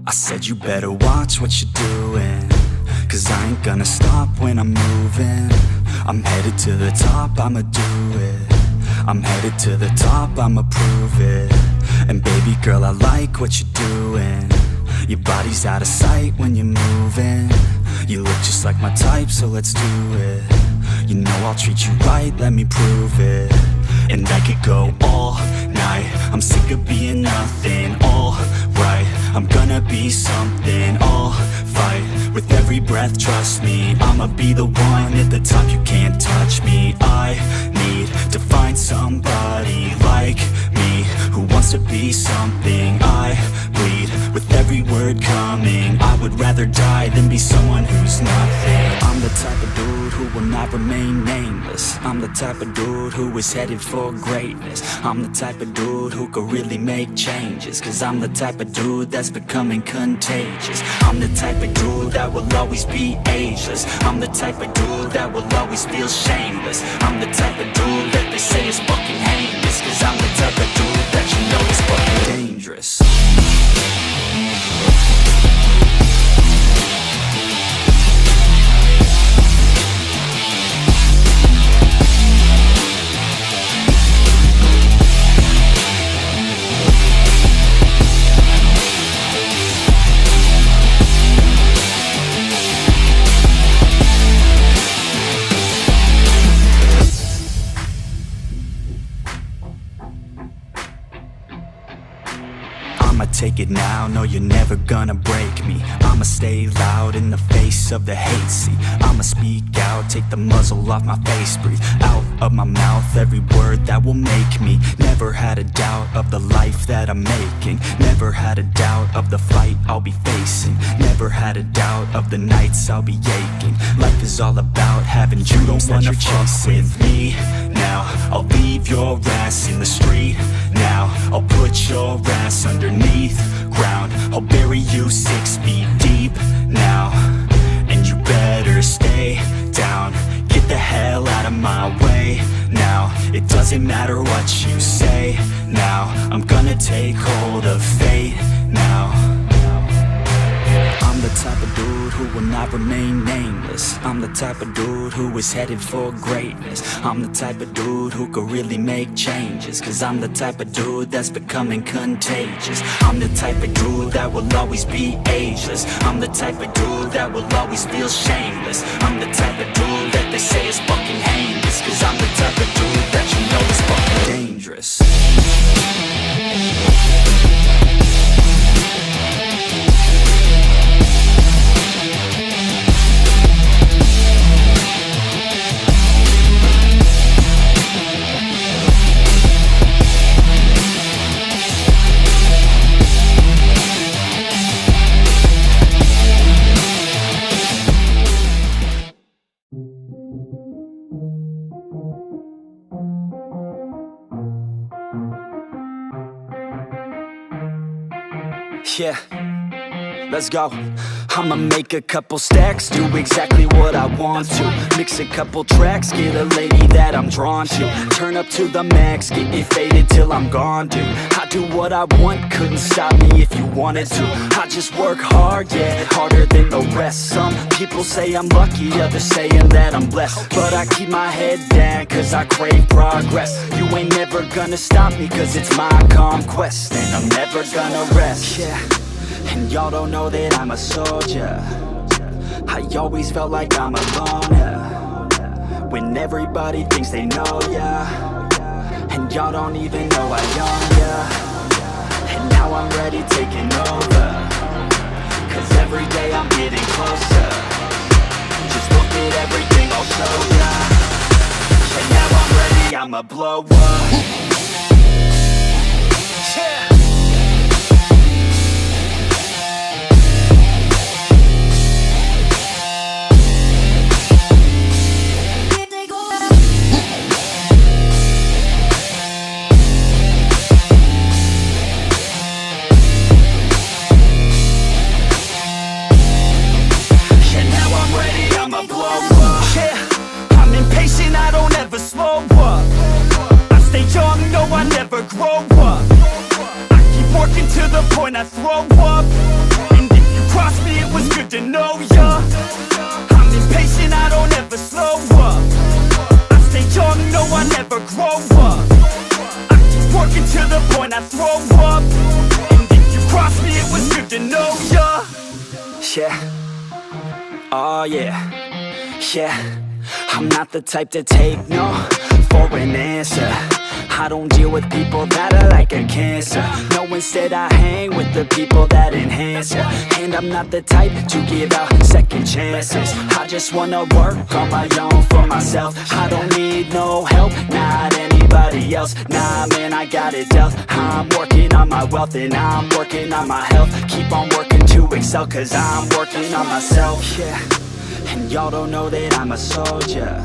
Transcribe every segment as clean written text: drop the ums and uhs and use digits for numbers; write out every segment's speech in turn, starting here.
I said you better watch what you're doing, 'cause I ain't gonna stop when I'm moving. I'm headed to the top, I'ma do it. I'm headed to the top, I'ma prove it. And baby girl, I like what you're doing. Your body's out of sight when you're moving. You look just like my type, so let's do it. You know I'll treat you right, let me prove it. And I could go all night, I'm sick of being nothing. All right, I'm gonna be something. I'll fight with every breath, trust me. I'ma be the one at the top, you can't touch me. I need to find somebody like me, who wants to be something. I bleed with every word coming. I would rather die than be someone who's nothing. I'm the type of dude who will not remain nameless. I'm the type of dude who is headed for greatness. I'm the type of dude who could really make changes, 'cause I'm the type of dude that's becoming contagious. I'm the type of dude that will always be ageless. I'm the type of dude that will always feel shameless. I'm the type of dude that they say is fucking heinous, 'cause I'm the type of dude that you know is fucking dangerous. I'ma take it now, no you're never gonna break me. I'ma stay loud in the face of the hate, see. I'ma speak out, take the muzzle off my face. Breathe out of my mouth every word that will make me. Never had a doubt of the life that I'm making. Never had a doubt of the fight I'll be facing. Never had a doubt of the nights I'll be aching. Life is all about having dreams that you're chasing. With me now, I'll leave your ass in the street. Now, I'll put your ass underneath ground. I'll bury you 6 feet deep now. And you better stay down. Get the hell out of my way now. It doesn't matter what you say now. I'm gonna take hold of fate now. I'm the type of dude who will not remain nameless. I'm the type of dude who is headed for greatness. I'm the type of dude who could really make changes, 'cause I'm the type of dude that's becoming contagious. I'm the type of dude that will always be ageless. I'm the type of dude that will always feel shameless. I'm the type of dude that they say is fucking heinous, 'cause I'm the type of dude that you know is fucking dangerous. Yeah, let's go. I'ma make a couple stacks, do exactly what I want to. Mix a couple tracks, get a lady that I'm drawn to. Turn up to the max, get it faded till I'm gone, dude. I do what I want, couldn't stop me if you wanted to. I just work hard, yeah, harder than the rest. Some people say I'm lucky, others saying that I'm blessed. But I keep my head down, 'cause I crave progress. You ain't never gonna stop me, 'cause it's my conquest. And I'm never gonna rest, yeah. And y'all don't know that I'm a soldier. I always felt like I'm alone, yeah. When everybody thinks they know, yeah. And y'all don't even know I own, yeah. And now I'm ready taking over, 'cause every day I'm getting closer. Just look at everything I'll show ya. And now I'm ready, I'ma blow up. Yeah. Grow up. I keep working to the point I throw up. And Yeah. Oh yeah. Yeah. I'm not the type to take no for an answer. I don't deal with people that are like a cancer. No, instead I hang with the people that enhance ya. And I'm not the type to give out second chances. I just wanna work on my own for myself. I don't need no help, not anybody else. Nah man, I got it dealt. I'm working on my wealth and I'm working on my health. Keep on working to excel, cause I'm working on myself. Yeah. And y'all don't know that I'm a soldier.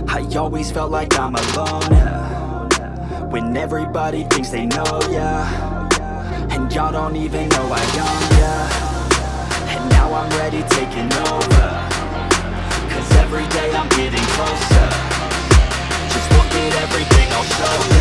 I always felt like I'm alone, yeah. When everybody thinks they know ya, and y'all don't even know I own ya. And now I'm ready taking over, cause every day I'm getting closer. Just look at everything I'll show ya.